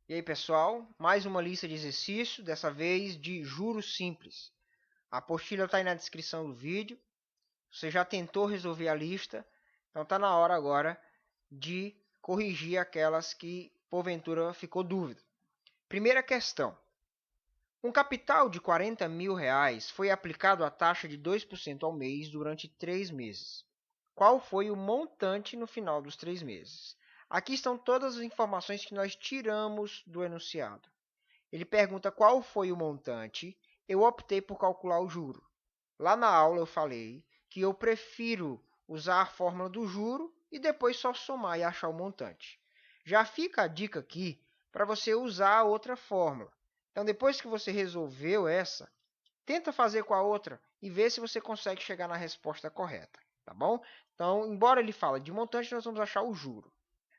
E aí, pessoal, mais uma lista de exercícios, dessa vez de juros simples. A apostila está aí na descrição do vídeo. Você já tentou resolver a lista, então está na hora agora de corrigir aquelas que porventura ficou dúvida. Primeira questão. Um capital de R$ 40.000 foi aplicado a taxa de 2% ao mês durante 3 meses. Qual foi o montante no final dos 3 meses? Aqui estão todas as informações que nós tiramos do enunciado. Ele pergunta qual foi o montante. Eu optei por calcular o juro. Lá na aula eu falei que eu prefiro usar a fórmula do juro e depois só somar e achar o montante. Já fica a dica aqui para você usar a outra fórmula. Então, depois que você resolveu essa, tenta fazer com a outra e vê se você consegue chegar na resposta correta, tá bom? Então, embora ele fale de montante, nós vamos achar o juro.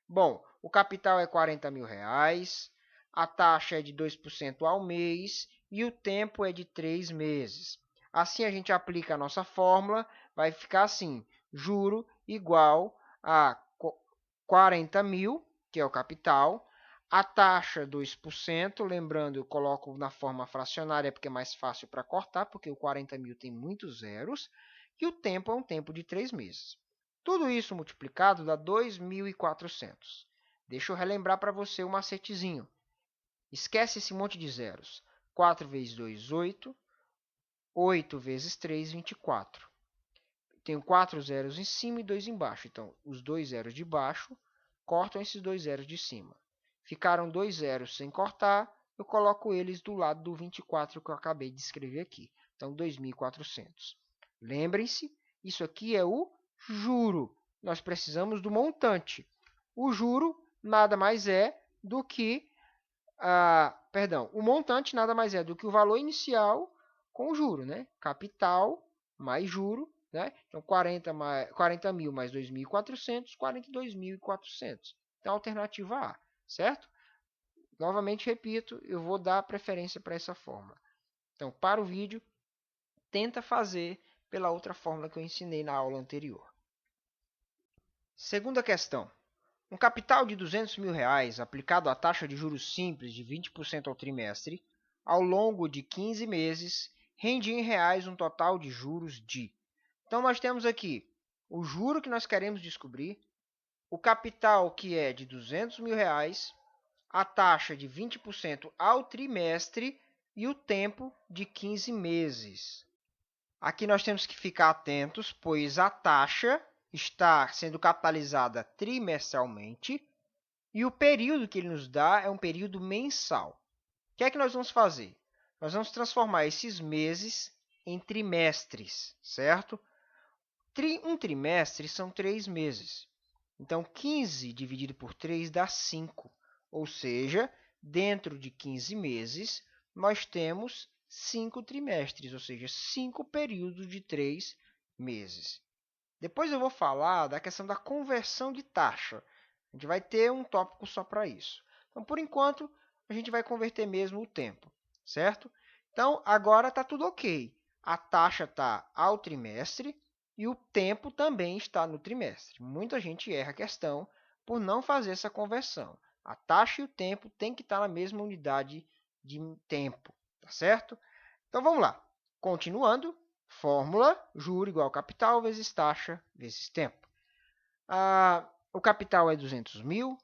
Bom, o capital é R$ 40.000, a taxa é de 2% ao mês e o tempo é de 3 meses. Assim, a gente aplica a nossa fórmula, vai ficar assim, juro igual a 40.000, que é o capital, a taxa 2%, lembrando, eu coloco na forma fracionária porque é mais fácil para cortar, porque o 40.000 tem muitos zeros, e o tempo é um tempo de 3 meses. Tudo isso multiplicado dá 2.400. Deixa eu relembrar para você o macetezinho. Esquece esse monte de zeros. 4 vezes 2, 8. 8 vezes 3, 24. Tenho 4 zeros em cima e 2 embaixo. Então, os 2 zeros de baixo cortam esses 2 zeros de cima. Ficaram 2 zeros sem cortar, eu coloco eles do lado do 24 que eu acabei de escrever aqui. Então, 2.400. Lembrem-se, isso aqui é o juro. Nós precisamos do montante. O juro nada mais é do que... o montante nada mais é do que o valor inicial com o juro, né? Capital mais juro, né? Então, 40.000 mais 2.400, 42.400. Então, alternativa A, certo? Novamente repito, eu vou dar preferência para essa fórmula. Então, para o vídeo, tenta fazer pela outra fórmula que eu ensinei na aula anterior. Segunda questão. Um capital de R$ 200.000 aplicado à taxa de juros simples de 20% ao trimestre, ao longo de 15 meses, rende em reais um total de juros de... Então, nós temos aqui o juro que nós queremos descobrir, o capital que é de R$ 200.000, a taxa de 20% ao trimestre e o tempo de 15 meses. Aqui nós temos que ficar atentos, pois a taxa está sendo capitalizada trimestralmente e o período que ele nos dá é um período mensal. O que é que nós vamos fazer? Nós vamos transformar esses meses em trimestres, certo? Um trimestre são 3 meses. Então, 15 dividido por 3 dá 5. Ou seja, dentro de 15 meses, nós temos 5 trimestres, ou seja, 5 períodos de 3 meses. Depois eu vou falar da questão da conversão de taxa. A gente vai ter um tópico só para isso. Então, por enquanto, a gente vai converter mesmo o tempo, certo? Então, agora está tudo ok. A taxa está ao trimestre e o tempo também está no trimestre. Muita gente erra a questão por não fazer essa conversão. A taxa e o tempo têm que estar na mesma unidade de tempo, tá certo? Então, vamos lá. Continuando, fórmula, juro igual capital vezes taxa vezes tempo. O capital é 200.000,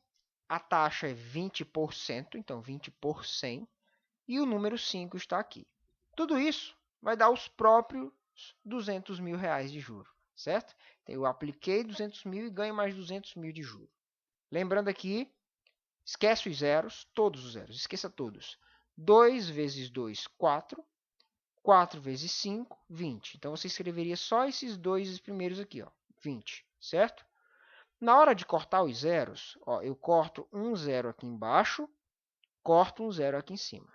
a taxa é 20%, então 20 por 100, e o número 5 está aqui. Tudo isso vai dar os próprios R$ 200.000 de juro, certo? Então, eu apliquei 200.000 e ganho mais 200.000 de juro. Lembrando aqui, esquece os zeros, todos os zeros, esqueça todos. 2 vezes 2, 4. 4 vezes 5, 20. Então, você escreveria só esses dois primeiros aqui, ó, 20, certo? Na hora de cortar os zeros, ó, eu corto um zero aqui embaixo, corto um zero aqui em cima.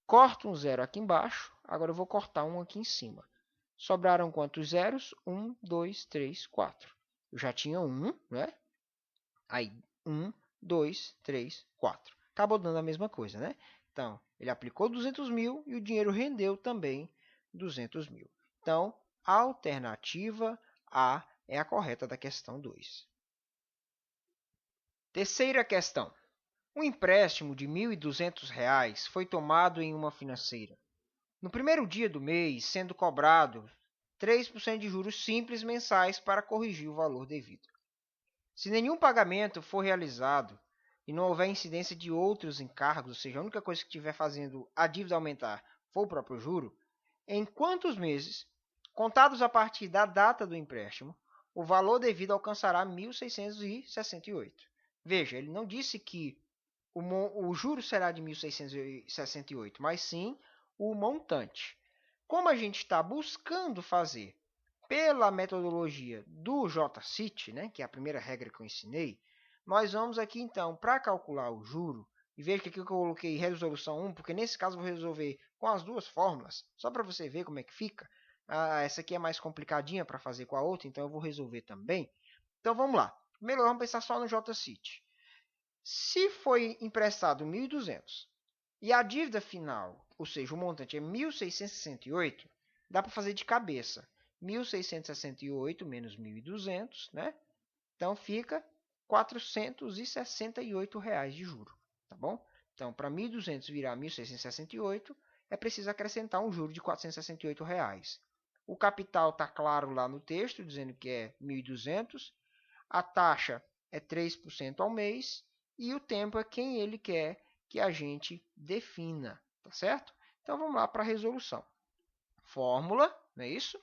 Corto um zero aqui embaixo, agora eu vou cortar um aqui em cima. Sobraram quantos zeros? 1, 2, 3, 4. Eu já tinha 1, né? Aí, 1, 2, 3, 4. Acabou dando a mesma coisa, né? Então, ele aplicou 200.000 e o dinheiro rendeu também 200.000. Então, a alternativa A é a correta da questão 2. Terceira questão. Um empréstimo de R$ 1.200 foi tomado em uma financeira. No primeiro dia do mês, sendo cobrado 3% de juros simples mensais para corrigir o valor devido. Se nenhum pagamento for realizado e não houver incidência de outros encargos, ou seja, a única coisa que estiver fazendo a dívida aumentar for o próprio juro, em quantos meses, contados a partir da data do empréstimo, o valor devido alcançará 1.668. Veja, ele não disse que o juro será de 1.668, mas sim o montante. Como a gente está buscando fazer pela metodologia do JCIT, né, que é a primeira regra que eu ensinei, nós vamos aqui então, para calcular o juro, e veja que aqui eu coloquei resolução 1, porque nesse caso eu vou resolver com as duas fórmulas, só para você ver como é que fica. Essa aqui é mais complicadinha para fazer com a outra, então eu vou resolver também. Então vamos lá. Primeiro vamos pensar só no JCIT. Se foi emprestado 1.200 e a dívida final, ou seja, o montante é 1.668, dá para fazer de cabeça. 1.668 menos 1.200, né? Então fica R$ 468 de juro, tá bom? Então, para 1.200 virar 1.668, é preciso acrescentar um juro de R$ 468. O capital está claro lá no texto, dizendo que é 1.200. A taxa é 3% ao mês e o tempo é quem ele quer que a gente defina, tá certo? Então vamos lá para a resolução. Fórmula, não é isso?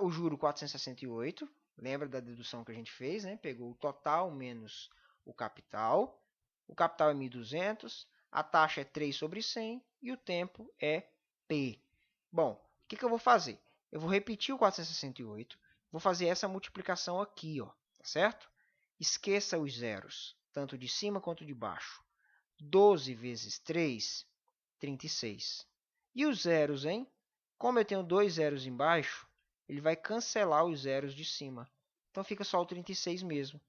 O juro 468, lembra da dedução que a gente fez, né? Pegou o total menos o capital. O capital é 1.200, a taxa é 3 sobre 100 e o tempo é P. Bom, o que eu vou fazer? Eu vou repetir o 468, vou fazer essa multiplicação aqui, ó, tá certo? Esqueça os zeros, tanto de cima quanto de baixo. 12 vezes 3, 36. E os zeros, hein? Como eu tenho dois zeros embaixo, ele vai cancelar os zeros de cima. Então fica só o 36 mesmo.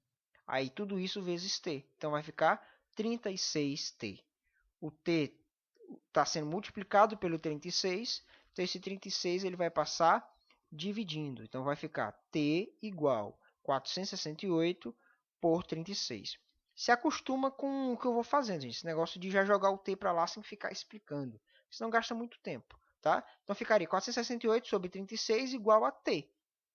Aí tudo isso vezes t. Então vai ficar 36t. O t está sendo multiplicado pelo 36. Então esse 36 ele vai passar dividindo. Então vai ficar t igual 468 por 36. Se acostuma com o que eu vou fazendo, gente. Esse negócio de já jogar o t para lá sem ficar explicando. Senão gasta muito tempo. Tá? Então ficaria 468 sobre 36 igual a t.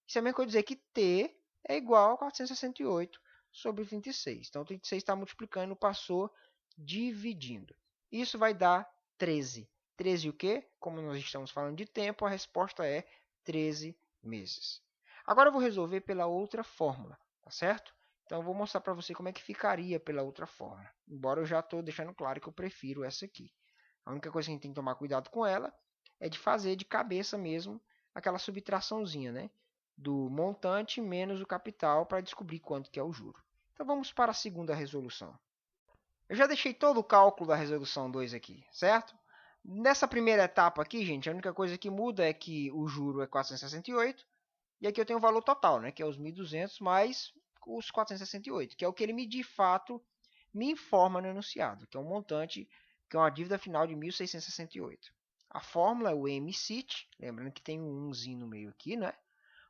Isso é a mesma coisa dizer que t é igual a 468 sobre 36. Então 36 está multiplicando, passou dividindo. Isso vai dar 13. 13 o quê? Como nós estamos falando de tempo, a resposta é 13 meses. Agora eu vou resolver pela outra fórmula, tá certo? Então eu vou mostrar para você como é que ficaria pela outra fórmula. Embora eu já estou deixando claro que eu prefiro essa aqui. A única coisa que a gente tem que tomar cuidado com ela é de fazer de cabeça mesmo aquela subtraçãozinha, né? Do montante menos o capital para descobrir quanto que é o juro. Então vamos para a segunda resolução. Eu já deixei todo o cálculo da resolução 2 aqui, certo? Nessa primeira etapa aqui, gente, a única coisa que muda é que o juro é 468 e aqui eu tenho o valor total, né, que é os 1.200 mais os 468, que é o que ele de fato me informa no enunciado, que é um montante, que é uma dívida final de 1.668. A fórmula é o MCIT, lembrando que tem um 1zinho no meio aqui, né?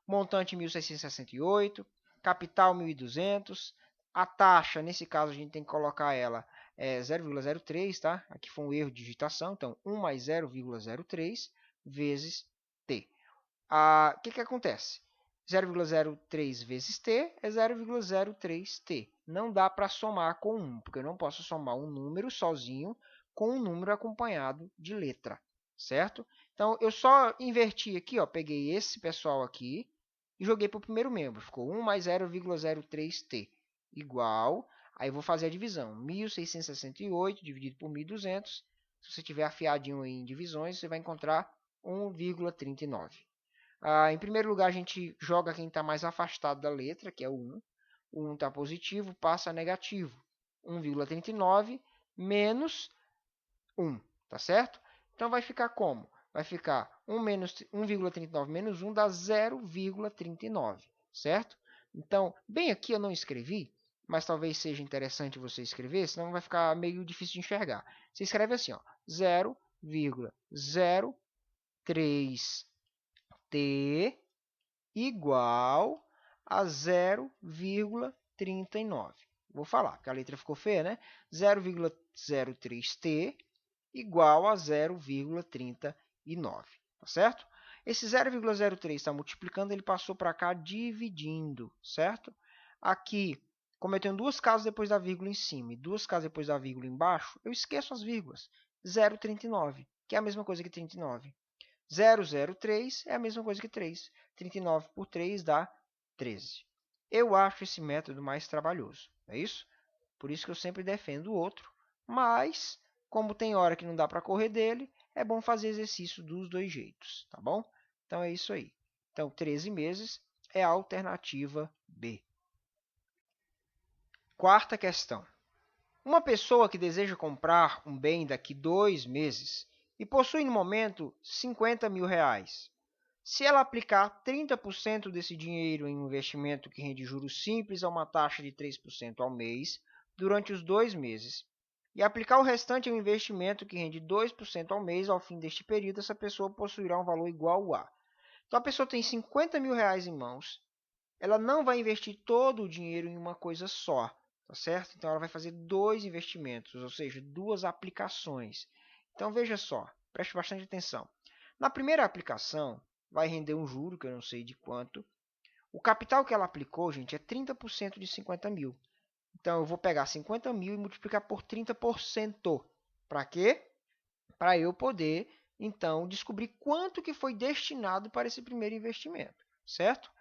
Montante 1.668, capital 1.200, a taxa, nesse caso a gente tem que colocar ela 0,03, tá? Aqui foi um erro de digitação, então 1 mais 0,03 vezes t. O que acontece? 0,03 vezes t é 0,03t. Não dá para somar com 1, porque eu não posso somar um número sozinho com um número acompanhado de letra, certo? Então, eu só inverti aqui, ó, peguei esse pessoal aqui e joguei para o primeiro membro. Ficou 1 mais 0,03t igual. Aí eu vou fazer a divisão. 1.668 dividido por 1.200. Se você tiver afiadinho em divisões, você vai encontrar 1,39. Em primeiro lugar, a gente joga quem está mais afastado da letra, que é o 1. O 1 está positivo, passa a negativo. 1,39 menos 1, tá certo? Então vai ficar como? Vai ficar 1,39 menos 1 dá 0,39, certo? Então, bem aqui eu não escrevi, mas talvez seja interessante você escrever, senão vai ficar meio difícil de enxergar. Você escreve assim, ó, 0,03t igual a 0,39. Vou falar, porque a letra ficou feia, né? 0,03t igual a 0,39, tá certo? Esse 0,03 está multiplicando, ele passou para cá dividindo, certo? Aqui, como eu tenho duas casas depois da vírgula em cima e duas casas depois da vírgula embaixo, eu esqueço as vírgulas. 0,39, que é a mesma coisa que 39. 0,03 é a mesma coisa que 3. 39 por 3 dá 13. Eu acho esse método mais trabalhoso, não é isso? Por isso que eu sempre defendo o outro, mas como tem hora que não dá para correr dele, é bom fazer exercício dos dois jeitos, tá bom? Então é isso aí. Então 13 meses é a alternativa B. Quarta questão. Uma pessoa que deseja comprar um bem daqui 2 meses e possui no momento 50 mil reais. Se ela aplicar 30% desse dinheiro em um investimento que rende juros simples a uma taxa de 3% ao mês durante os 2 meses, e aplicar o restante em um investimento que rende 2% ao mês ao fim deste período, essa pessoa possuirá um valor igual a. Então, a pessoa tem 50 mil reais em mãos, ela não vai investir todo o dinheiro em uma coisa só, tá certo? Então, ela vai fazer dois investimentos, ou seja, duas aplicações. Então, veja só, preste bastante atenção. Na primeira aplicação, vai render um juro, que eu não sei de quanto. O capital que ela aplicou, gente, é 30% de 50 mil. Então, eu vou pegar 50 mil e multiplicar por 30%. Para quê? Para eu poder, então, descobrir quanto que foi destinado para esse primeiro investimento, certo?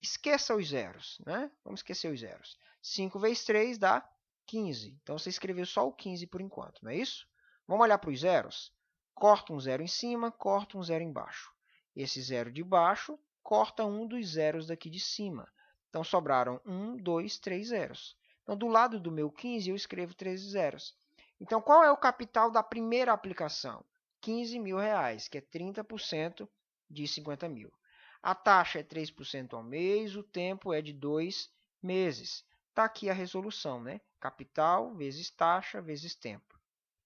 Esqueça os zeros, né? Vamos esquecer os zeros. 5 vezes 3 dá 15. Então, você escreveu só o 15 por enquanto, não é isso? Vamos olhar para os zeros? Corta um zero em cima, corta um zero embaixo. Esse zero de baixo corta um dos zeros daqui de cima. Então, sobraram 1, 2, 3 zeros. Então, do lado do meu 15, eu escrevo 13 zeros. Então, qual é o capital da primeira aplicação? 15 mil reais, que é 30% de 50 mil. A taxa é 3% ao mês, o tempo é de 2 meses. Está aqui a resolução, né? Capital vezes taxa vezes tempo.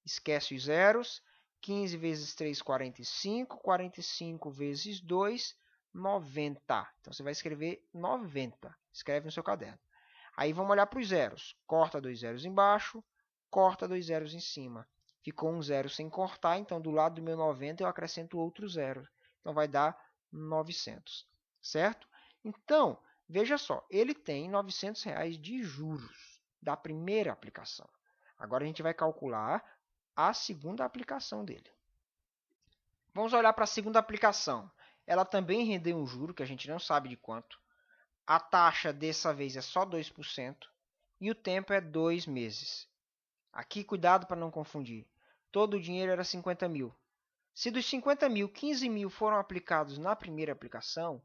Esquece os zeros. 15 vezes 3, 45. 45 vezes 2, 90. Então, você vai escrever 90. Escreve no seu caderno. Aí, vamos olhar para os zeros. Corta dois zeros embaixo, corta dois zeros em cima. Ficou um zero sem cortar, então, do lado do meu 90, eu acrescento outro zero. Então, vai dar 900, certo? Então, veja só, ele tem 900 reais de juros da primeira aplicação. Agora, a gente vai calcular a segunda aplicação dele. Vamos olhar para a segunda aplicação. Ela também rendeu um juro, que a gente não sabe de quanto. A taxa dessa vez é só 2% e o tempo é 2 meses. Aqui, cuidado para não confundir. Todo o dinheiro era 50 mil. Se dos 50 mil, 15 mil foram aplicados na primeira aplicação,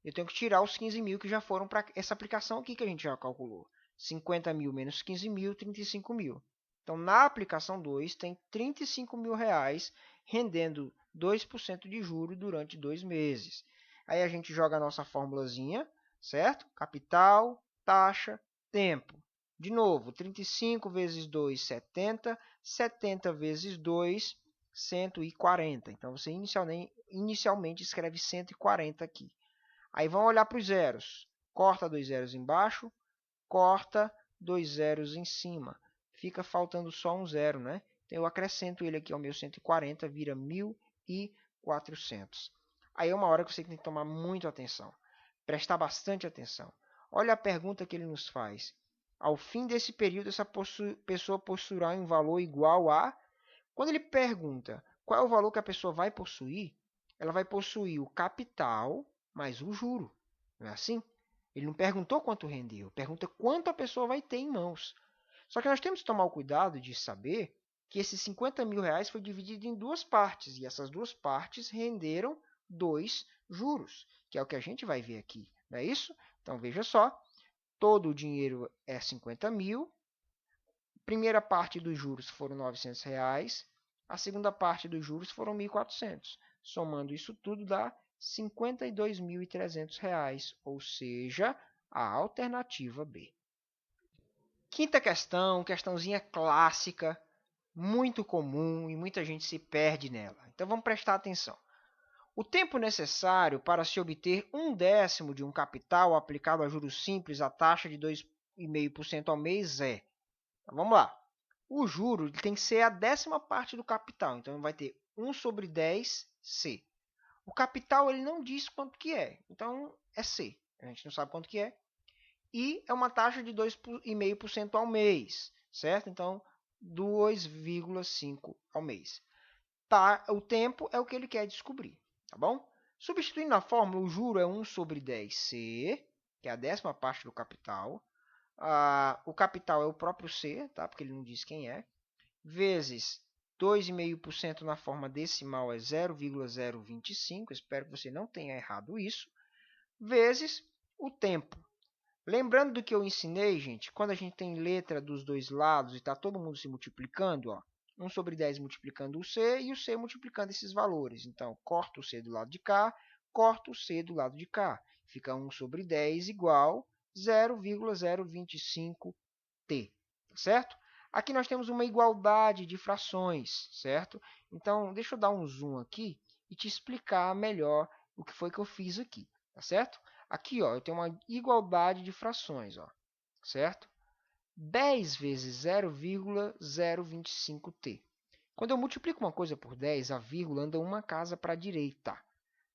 eu tenho que tirar os 15 mil que já foram para essa aplicação aqui que a gente já calculou. 50 mil menos 15 mil, 35 mil. Então, na aplicação 2, tem 35 mil reais rendendo 2% de juro durante 2 meses. Aí a gente joga a nossa formulazinha, certo? Capital, taxa, tempo. De novo, 35 vezes 2, 70. 70 vezes 2, 140. Então, você inicialmente escreve 140 aqui. Aí vamos olhar para os zeros. Corta dois zeros embaixo, corta dois zeros em cima. Fica faltando só um zero, né? Então, eu acrescento ele aqui ao meu 140, vira 1.400. Aí é uma hora que você tem que tomar muito atenção. Prestar bastante atenção. Olha a pergunta que ele nos faz. Ao fim desse período, essa pessoa possuirá um valor igual a... Quando ele pergunta qual é o valor que a pessoa vai possuir, ela vai possuir o capital mais o juro. Não é assim? Ele não perguntou quanto rendeu, pergunta quanto a pessoa vai ter em mãos. Só que nós temos que tomar o cuidado de saber que esses 50 mil reais foi dividido em duas partes, e essas duas partes renderam 2 juros, que é o que a gente vai ver aqui. Não é isso? Então, veja só, todo o dinheiro é 50 mil, primeira parte dos juros foram 900 reais, a segunda parte dos juros foram 1.400. Somando isso tudo dá R$ 52.300, ou seja, a alternativa B. Quinta questão, questãozinha clássica, muito comum e muita gente se perde nela. Então vamos prestar atenção. O tempo necessário para se obter 1/10 de um capital aplicado a juros simples à taxa de 2,5% ao mês é. Então, vamos lá. O juro tem que ser a 10ª parte do capital. Então, vai ter 1 sobre 10 C. O capital ele não diz quanto que é. Então, é C. A gente não sabe quanto que é. E é uma taxa de 2,5% ao mês. Certo? Então, 2,5 ao mês. Tá, o tempo é o que ele quer descobrir. Tá bom? Substituindo na fórmula, o juro é 1 sobre 10C, que é a 10ª parte do capital. O capital é o próprio C, tá? Porque ele não diz quem é. Vezes 2,5% na forma decimal é 0,025. Espero que você não tenha errado isso. Vezes o tempo. Lembrando do que eu ensinei, gente, quando a gente tem letra dos dois lados e está todo mundo se multiplicando, ó, 1 sobre 10 multiplicando o C e o C multiplicando esses valores. Então, corta o C do lado de cá, corta o C do lado de cá. Fica 1 sobre 10 igual 0,025t, certo? Aqui nós temos uma igualdade de frações, certo? Então, deixa eu dar um zoom aqui e te explicar melhor o que foi que eu fiz aqui, tá certo? Aqui, ó, eu tenho uma igualdade de frações, ó, certo? 10 vezes 0,025t. Quando eu multiplico uma coisa por 10, a vírgula anda uma casa para a direita.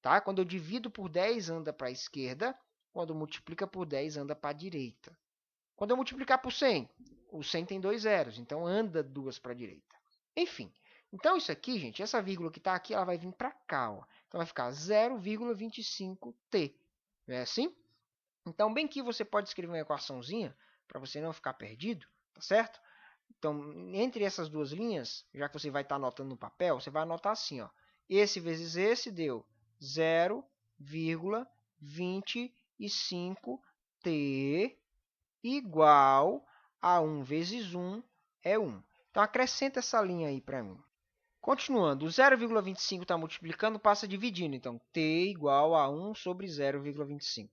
Tá? Quando eu divido por 10, anda para a esquerda. Quando multiplica por 10, anda para a direita. Quando eu multiplicar por 100, o 100 tem 2 zeros, então anda 2 para a direita. Enfim, então isso aqui, gente, essa vírgula que está aqui, ela vai vir para cá. Ó. Então vai ficar 0,25t. Não é assim? Então, bem que você pode escrever uma equaçãozinha para você não ficar perdido, tá certo? Então, entre essas duas linhas, já que você vai estar anotando no papel, você vai anotar assim, ó. Esse vezes esse deu 0,25t igual a 1 vezes 1 é 1. Então, acrescenta essa linha aí para mim. Continuando, o 0,25 está multiplicando, passa dividindo. Então, t igual a 1 sobre 0,25.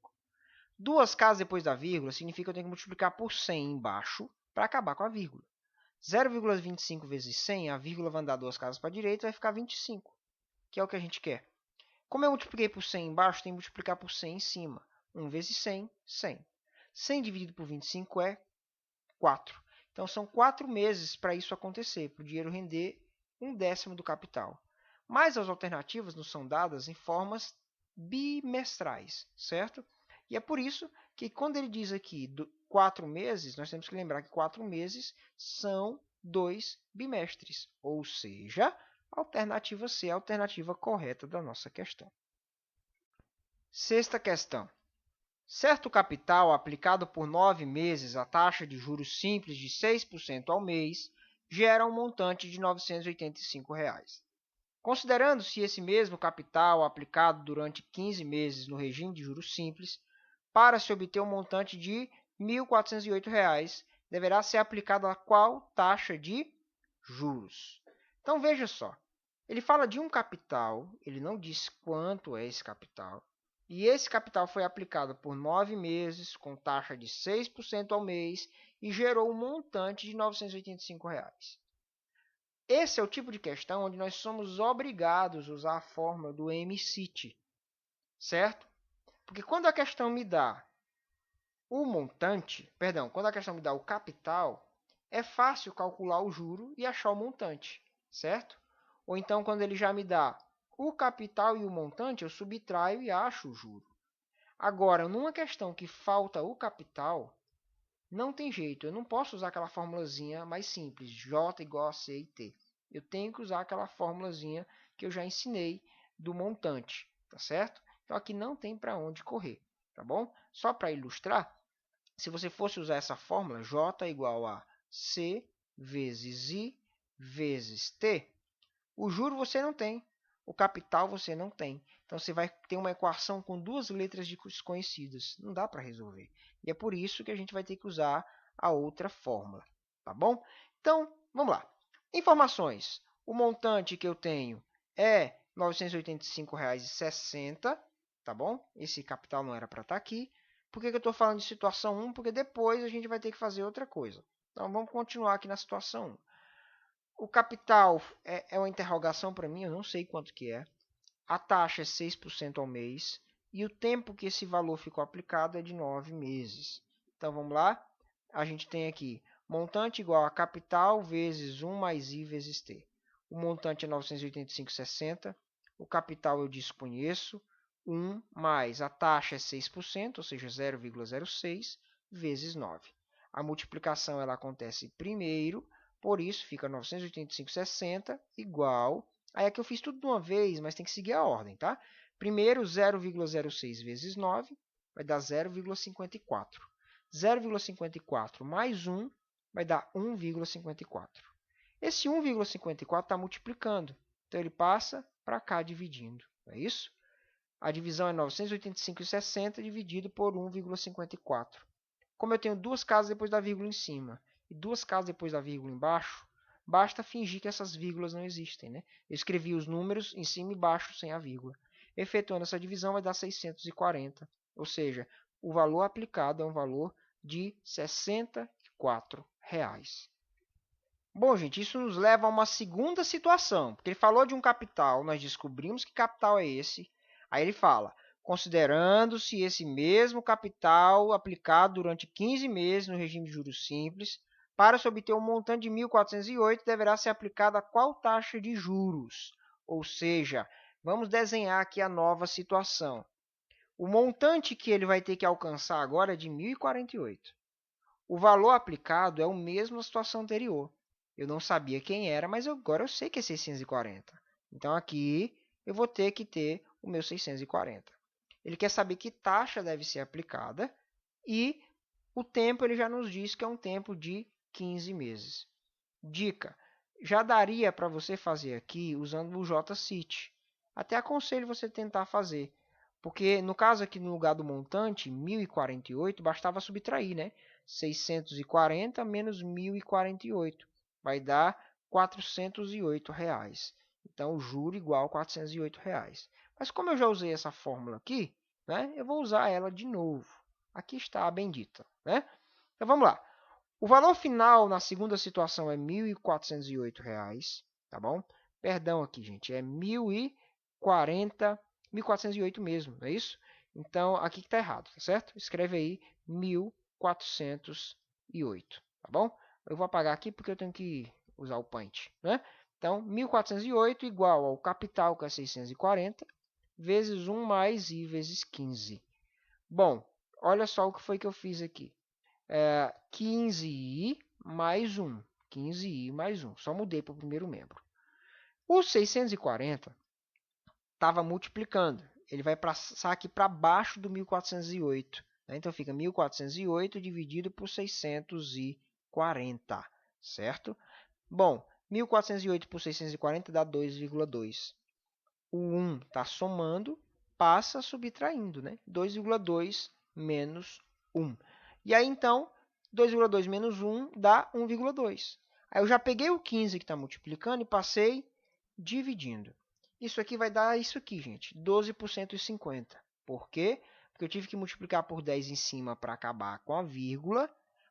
Duas casas depois da vírgula significa que eu tenho que multiplicar por 100 embaixo para acabar com a vírgula. 0,25 vezes 100, a vírgula vai andar duas casas para a direita e vai ficar 25, que é o que a gente quer. Como eu multipliquei por 100 embaixo, tem que multiplicar por 100 em cima. 1 vezes 100, 100. 100 dividido por 25 é 4. Então, são 4 meses para isso acontecer, para o dinheiro render 1/10 do capital. Mas as alternativas nos são dadas em formas bimestrais, certo? E é por isso que quando ele diz aqui 4 meses, nós temos que lembrar que 4 meses são 2 bimestres, ou seja, a alternativa C é a alternativa correta da nossa questão. Sexta questão. Certo capital aplicado por 9 meses a taxa de juros simples de 6% ao mês gera um montante de R$ 985. Considerando-se esse mesmo capital aplicado durante 15 meses no regime de juros simples, para se obter um montante de R$ 1.408, deverá ser aplicada a qual taxa de juros? Então, veja só. Ele fala de um capital, ele não diz quanto é esse capital, e esse capital foi aplicado por 9 meses, com taxa de 6% ao mês, e gerou um montante de R$ 985. Esse é o tipo de questão onde nós somos obrigados a usar a fórmula do MCIT, certo? Porque quando a questão me dá o montante, perdão, quando a questão me dá o capital, é fácil calcular o juro e achar o montante, certo? Ou então, quando ele já me dá o capital e o montante, eu subtraio e acho o juro. Agora, numa questão que falta o capital, não tem jeito, eu não posso usar aquela formulazinha mais simples, J igual a C e T. Eu tenho que usar aquela formulazinha que eu já ensinei do montante, tá certo? Então, aqui não tem para onde correr, tá bom? Só para ilustrar, se você fosse usar essa fórmula, J igual a C vezes I vezes T, o juro você não tem, o capital você não tem. Então, você vai ter uma equação com duas letras desconhecidas. Não dá para resolver. E é por isso que a gente vai ter que usar a outra fórmula. Tá bom? Então, vamos lá. Informações. O montante que eu tenho é R$ 985,60. Tá bom? Esse capital não era para estar aqui. Por que eu estou falando de situação 1? Porque depois a gente vai ter que fazer outra coisa. Então, vamos continuar aqui na situação 1. O capital é uma interrogação para mim, eu não sei quanto que é. A taxa é 6% ao mês. E o tempo que esse valor ficou aplicado é de 9 meses. Então, vamos lá. a gente tem aqui montante igual a capital vezes 1 mais I vezes T. O montante é 985,60. O capital eu desconheço. 1 mais a taxa é 6%, ou seja, 0,06 vezes 9. A multiplicação ela acontece primeiro, por isso fica 985,60 igual. Aí aqui eu fiz tudo de uma vez, mas tem que seguir a ordem, tá? Primeiro, 0,06 vezes 9 vai dar 0,54. 0,54 mais 1 vai dar 1,54. Esse 1,54 está multiplicando, então ele passa para cá dividindo, não é isso? A divisão é 985,60 dividido por 1,54. Como eu tenho duas casas depois da vírgula em cima e duas casas depois da vírgula embaixo, basta fingir que essas vírgulas não existem, né? Eu escrevi os números em cima e embaixo sem a vírgula. Efetuando essa divisão vai dar 640, ou seja, o valor aplicado é um valor de R$ 64. Bom, gente, isso nos leva a uma segunda situação, porque ele falou de um capital, nós descobrimos que capital é esse. Aí ele fala, considerando-se esse mesmo capital aplicado durante 15 meses no regime de juros simples, para se obter um montante de 1.408, deverá ser aplicada qual taxa de juros? Ou seja, vamos desenhar aqui a nova situação. O montante que ele vai ter que alcançar agora é de 1.048. O valor aplicado é o mesmo da situação anterior. Eu não sabia quem era, mas agora eu sei que é 640. Então aqui eu vou ter que ter o meu 640. Ele quer saber que taxa deve ser aplicada e o tempo ele já nos diz que é um tempo de 15 meses. Dica, já daria para você fazer aqui usando o JCIT. Até aconselho você tentar fazer, porque no caso aqui no lugar do montante, 1.048, bastava subtrair, né? 640 menos 1.048 vai dar R$ 408. Então, o juro igual a R$ 408. Mas como eu já usei essa fórmula aqui, né, eu vou usar ela de novo. Aqui está a bendita. Né? Então, vamos lá. O valor final na segunda situação é R$ 1.408. Tá bom? Perdão aqui, gente. É 1.408 mesmo, não é isso? Então, aqui que está errado, tá certo? Escreve aí 1.408, tá bom? Eu vou apagar aqui porque eu tenho que usar o punch, né? Então, 1.408 igual ao capital, que é 640, vezes 1 mais I vezes 15. Bom, olha só o que foi que eu fiz aqui. 15i mais 1. 15i mais 1. Só mudei para o primeiro membro. O 640 estava multiplicando. Ele vai passar aqui para baixo do 1.408. Né? Então, fica 1.408 dividido por 640, certo? Bom, 1.408 por 640 dá 2,2. O 1 está somando, passa subtraindo, né? 2,2 menos 1. E aí, então, 2,2 menos 1 dá 1,2. Aí eu já peguei o 15 que está multiplicando e passei dividindo. Isso aqui vai dar isso aqui, gente, 12 por 150. Por quê? Porque eu tive que multiplicar por 10 em cima para acabar com a vírgula.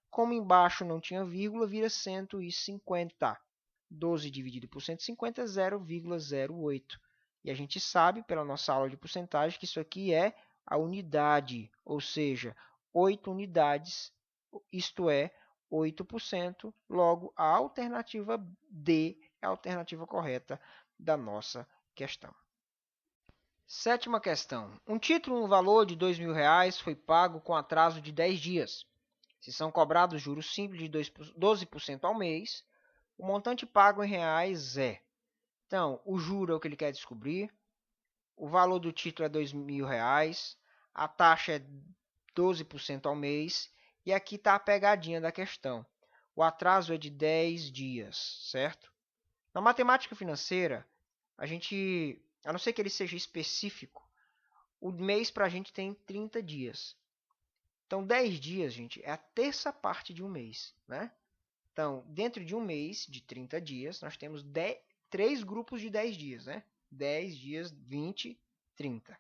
Como embaixo não tinha vírgula, vira 150. 12 dividido por 150 é 0,08. E a gente sabe, pela nossa aula de porcentagem, que isso aqui é a unidade, ou seja, 8 unidades, isto é, 8%. Logo, a alternativa D é a alternativa correta da nossa questão. Sétima questão. Um título no valor de R$ 2.000 foi pago com atraso de 10 dias. Se são cobrados juros simples de 12% ao mês, o montante pago em reais é... Então, o juro é o que ele quer descobrir. O valor do título é R$ 2.000. A taxa é 12% ao mês. E aqui está a pegadinha da questão. O atraso é de 10 dias, certo? Na matemática financeira, a não ser que ele seja específico, o mês para a gente tem 30 dias. Então, 10 dias, gente, é a terça parte de um mês, né? Então, dentro de um mês de 30 dias, nós temos 3 grupos de 10 dias, né? 10 dias, 20, 30.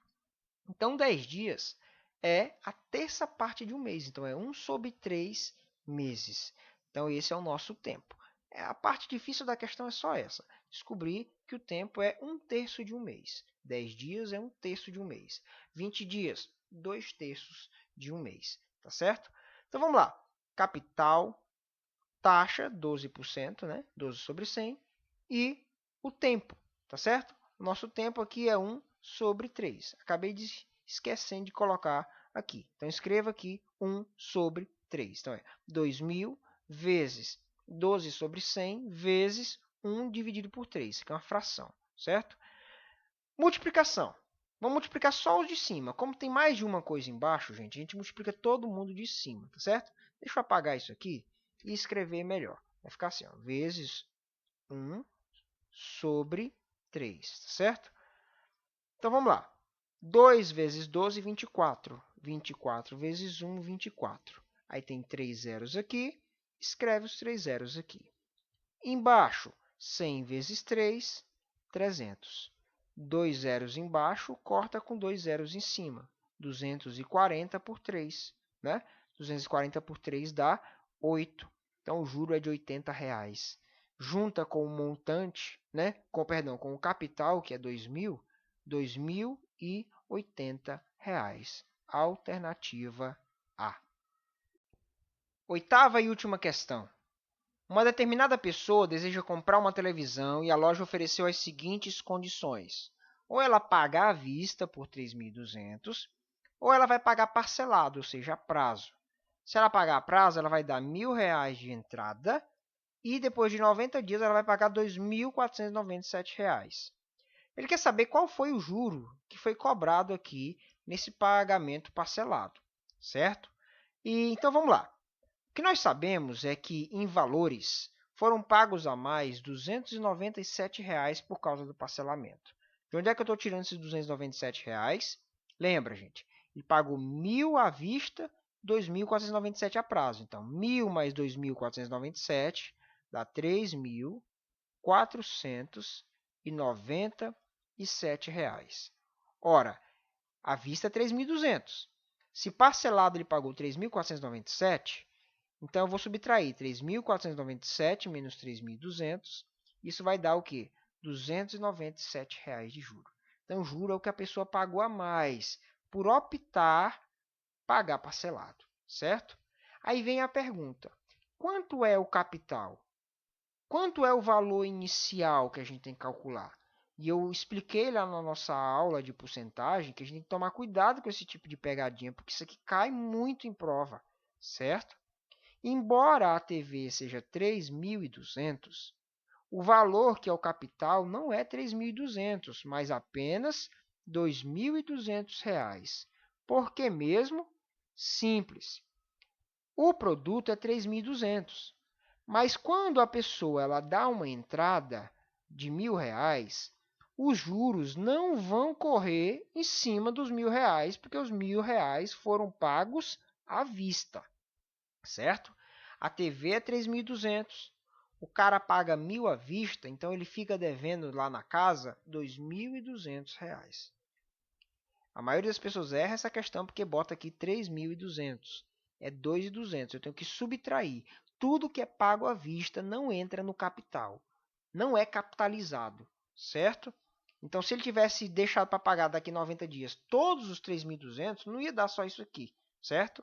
Então, 10 dias é a terça parte de um mês. Então, é 1 sobre 3 meses. Então, esse é o nosso tempo. A parte difícil da questão é só essa. Descobrir que o tempo é 1/3 de um mês. 10 dias é 1/3 de um mês. 20 dias, 2/3 de um mês. Tá certo? Então, vamos lá. capital, taxa, 12%, né? 12 sobre 100, e o tempo, tá certo? O nosso tempo aqui é 1 sobre 3. Acabei esquecendo de colocar aqui. Então, escreva aqui 1 sobre 3. Então, é 2.000 vezes 12 sobre 100 vezes 1 dividido por 3, que é uma fração, certo? Multiplicação. Vamos multiplicar só os de cima. Como tem mais de uma coisa embaixo, gente, a gente multiplica todo mundo de cima, tá certo? Deixa eu apagar isso aqui e escrever melhor. Vai ficar assim, ó, vezes 1 sobre 3, tá certo? Então, vamos lá. 2 vezes 12, 24. 24 vezes 1, 24. Aí tem 3 zeros aqui. Escreve os 3 zeros aqui. Embaixo, 100 vezes 3, 300. 2 zeros embaixo, corta com 2 zeros em cima. 240 por 3. Né? 240 por 3 dá 8. Então, o juro é de R$80. Junta com o montante, né? com o capital, que é 2.000, R$2.080. Alternativa A. Oitava e última questão. Uma determinada pessoa deseja comprar uma televisão e a loja ofereceu as seguintes condições. Ou ela paga à vista por 3.200, ou ela vai pagar parcelado, ou seja, a prazo. Se ela pagar a prazo, ela vai dar R$1.000 de entrada e depois de 90 dias ela vai pagar R$2.497. Ele quer saber qual foi o juro que foi cobrado aqui nesse pagamento parcelado, certo? Então vamos lá. O que nós sabemos é que, em valores, foram pagos a mais R$297 por causa do parcelamento. De onde é que eu estou tirando esses R$297? Lembra, gente, ele pagou 1.000 à vista, 2.497 a prazo. Então, 1.000 mais 2.497 dá R$3.497. Ora, à vista é 3.200. Se parcelado ele pagou 3.497, então eu vou subtrair 3.497 menos 3.200. Isso vai dar o quê? R$297 de juro. Então, o juro é o que a pessoa pagou a mais por optar pagar parcelado, certo? Aí vem a pergunta: quanto é o capital? Quanto é o valor inicial que a gente tem que calcular? E eu expliquei lá na nossa aula de porcentagem que a gente tem que tomar cuidado com esse tipo de pegadinha, porque isso aqui cai muito em prova, certo? Embora a TV seja 3.200, o valor que é o capital não é 3.200, mas apenas R$2.200. Por que mesmo? Simples. O produto é 3.200. Mas quando a pessoa ela dá uma entrada de R$1.000, os juros não vão correr em cima dos R$1.000, porque os R$1.000 foram pagos à vista, certo? A TV é 3.200. O cara paga 1.000 à vista, então ele fica devendo lá na casa R$2.200. A maioria das pessoas erra essa questão porque bota aqui 3.200. É 2.200. Eu tenho que subtrair. Tudo que é pago à vista não entra no capital. Não é capitalizado, certo? Então, se ele tivesse deixado para pagar daqui 90 dias todos os 3.200, não ia dar só isso aqui, certo?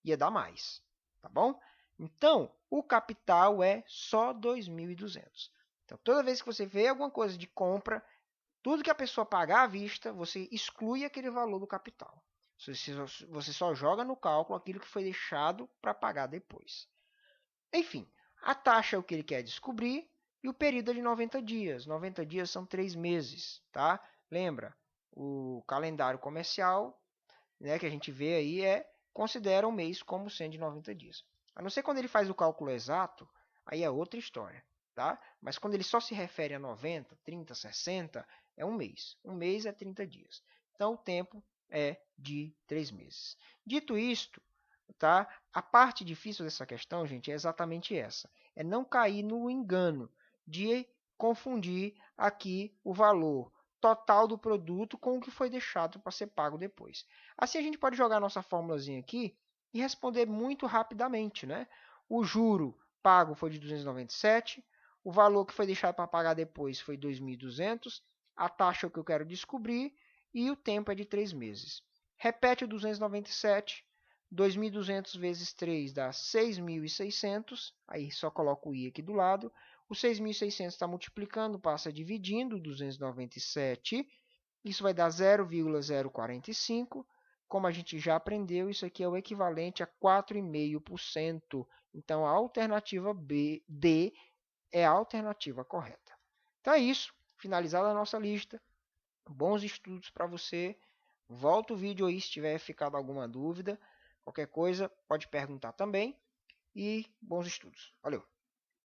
Ia dar mais, tá bom? Então, o capital é só 2.200. Então, toda vez que você vê alguma coisa de compra, tudo que a pessoa pagar à vista, você exclui aquele valor do capital. Você só joga no cálculo aquilo que foi deixado para pagar depois. Enfim, a taxa é o que ele quer descobrir e o período é de 90 dias. 90 dias são 3 meses, tá? Lembra, o calendário comercial, né, que a gente vê aí considera um mês como sendo de 90 dias. A não ser quando ele faz o cálculo exato, aí é outra história, tá? Mas quando ele só se refere a 90, 30, 60, é um mês. Um mês é 30 dias. Então, o tempo é de 3 meses. Dito isto, tá? A parte difícil dessa questão, gente, é exatamente essa. É não cair no engano de confundir aqui o valor total do produto com o que foi deixado para ser pago depois. Assim, a gente pode jogar nossa fórmulazinha aqui e responder muito rapidamente, né? O juro pago foi de 297, o valor que foi deixado para pagar depois foi 2.200, a taxa é o que eu quero descobrir e o tempo é de 3 meses. Repete o 297, 2.200 vezes 3 dá 6.600. Aí só coloco o i aqui do lado. O 6.600 está multiplicando, passa dividindo 297. Isso vai dar 0,045. Como a gente já aprendeu, isso aqui é o equivalente a 4,5%. Então, a alternativa D é a alternativa correta. Então é isso. Finalizada a nossa lista. Bons estudos para você. Volta o vídeo aí se tiver ficado alguma dúvida. Qualquer coisa, pode perguntar também. E bons estudos. Valeu!